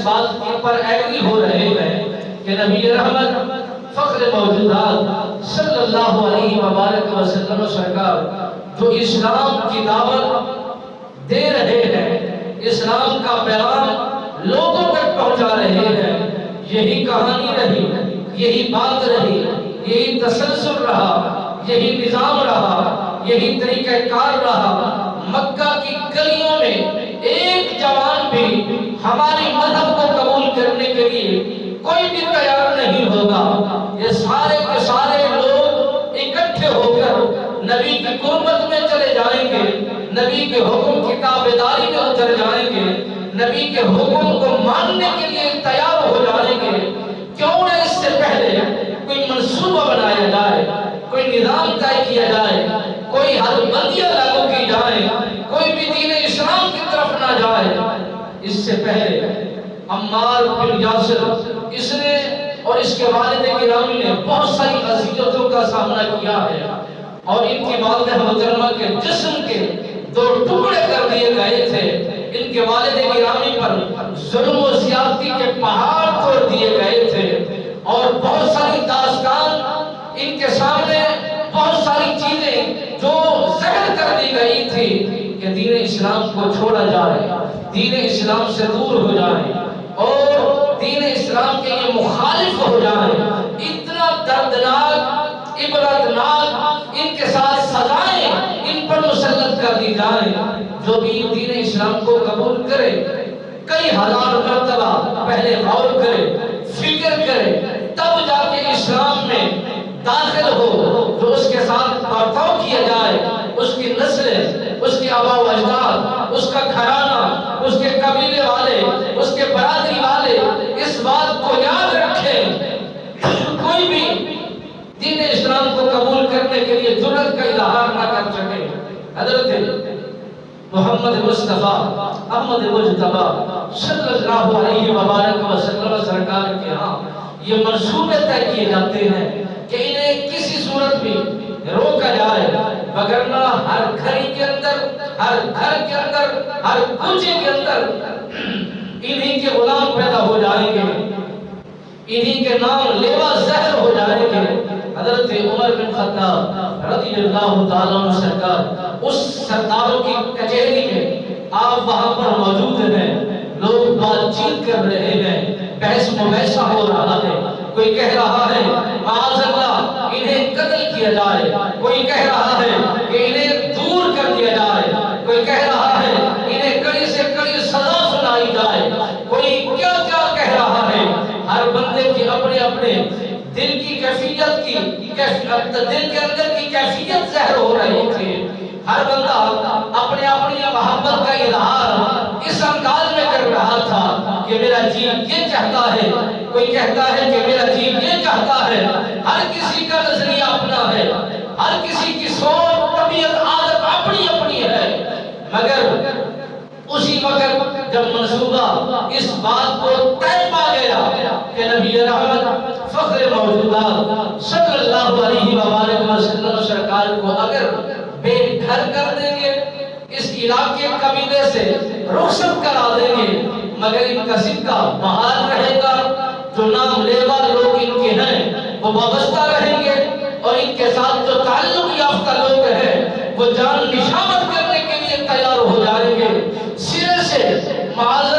بات پر ایگری ہو رہے ہیں کہ نبی رحمت فخر موجودات صلی اللہ علیہ وآلہ وسلم سرکار جو اسلام کی دعوت دے رہے ہیں، اسلام کا پیغام لوگوں تک پہنچا رہے ہیں، یہی کہانی رہی، یہی بات رہی، یہی تسلسل رہا، یہی نظام رہا، یہی طریقہ کار رہا۔ مکہ کی گلیوں میں ایک جوان بھی ہماری مذہب کو قبول کرنے کے لیے کوئی بھی تیار نہیں ہوگا۔ یہ سارے کے سارے لوگ اکٹھے ہو کر نبی کی قربت میں چلے جائیں گے، نبی کے حکم کی تابعداری میں اتر جائیں گے، نبی کے حکم کو ماننے کے لیے تیار ہو جائیں گے۔ کیوں نہ اس سے پہلے کوئی منصوبہ بنایا جائے، کوئی نظام طے کیا جائے، کوئی حد بندیاں لاگو کی جائے، کوئی بھی دین اسلام کی طرف نہ جائے۔ اس سے پہلے عمار بن یاسر اس نے اور اس کے والد گرامی نے بہت ساری اذیتوں کا سامنا کیا ہے، اور ان کی والدہ محترمہ کے جسم کے 2 ٹکڑے کر دیے گئے تھے۔ ان کے والد گرامی پر ظلم و زیادتی کے پہاڑ توڑ دیے گئے تھے، اور بہت ساری داستان ان کے سامنے، بہت ساری چیزیں جو ظاہر کر دی گئی تھی کہ دین اسلام کو چھوڑا جائے، دین اسلام سے دور ہو جائے اور دین اسلام کے لیے مخالف ہو جائے۔ اتنا دردناک، عبرتناک ان کے ساتھ سزائیں ان پر مسلط کر دی جائیں۔ جو بھی دین اسلام کو قبول کرے کئی ہزار مرتبہ پہلے غور کرے، فکر کرے، تب جا کے اسلام میں داخل ہو۔ جو اس کے ساتھ برتاؤ کیا جائے، اس کی نسلیں، اس کے آبا و اجداد، اس کا گھرانہ، اس کے قبیلے والے، اس کے برادری والے اس بات کو یاد رکھیں۔ کوئی بھی دین اسلام کو قبول کرنے کے لیے جرأت کا اظہار نہ کر سکے۔ حضرت محمد مصطفیٰ احمد مجتبی صلی اللہ علیہ وآلہ وسلم سرکار کے ہاں یہ منصوبے طے کیے جاتے ہیں کہ انہیں کسی صورت میں روکا جائے، وگرنہ ہر گھر کے اندر، ہر کوچے کے اندر انہی کے غلام پیدا ہو جائیں گے، انہی کے نام لیوا زہر ہو جائیں گے۔ حضرت عمر بن خطاب رضی اللہ تعالیٰ عنہ سرکار اس سرداروں کی کچہری میں آپ وہاں پر موجود ہیں، لوگ بات چیت کر رہے ہیں، بحث مباحثہ ہو رہا ہے۔ کوئی کہہ رہا ہے معاذ اللہ انہیں قتل کیا جائے، کوئی کہہ رہا ہے کہ انہیں دور کر دیا جائے، کوئی کہہ رہا ہے انہیں کڑی سے کڑی سزا سنائی جائے، کوئی کیا کیا کہہ رہا ہے۔ ہر بندے کی اپنے اپنے دل کی کیفیت کی دل کے اندر کی کیفیت ظاہر ہو رہی تھی۔ ہر بندہ اپنے اپنی محبت کا اظہار اس انداز میں کر رہا تھا کہ میرا جی یہ چاہتا ہے، کوئی کہتا ہے کہ میرا جی یہ چاہتا ہے۔ ہر کسی کا نظریہ اپنا ہے، ہر کسی کی سوچ، طبیعت، عادت اپنی اپنی ہے، مگر اسی وقت جب منصوبہ اس بات کو طے پا گیا کہ نبی رحمت فخر موجودات صلی اللہ علیہ وآلہ وسلم سرکار کو اگر بے گھر کر دیں گے، اس علاقے قبیلے سے رخصت کرا دیں گے، مگر ان کا سکہ بحال رہے گا، جو نام لیوا لوگ ان کے ہیں وہ وابستہ رہیں گے، اور ان کے ساتھ جو تعلق یافتہ لوگ ہیں وہ جان نشانت کرنے کے لیے تیار ہو جائیں گے۔ سرے سے معاذ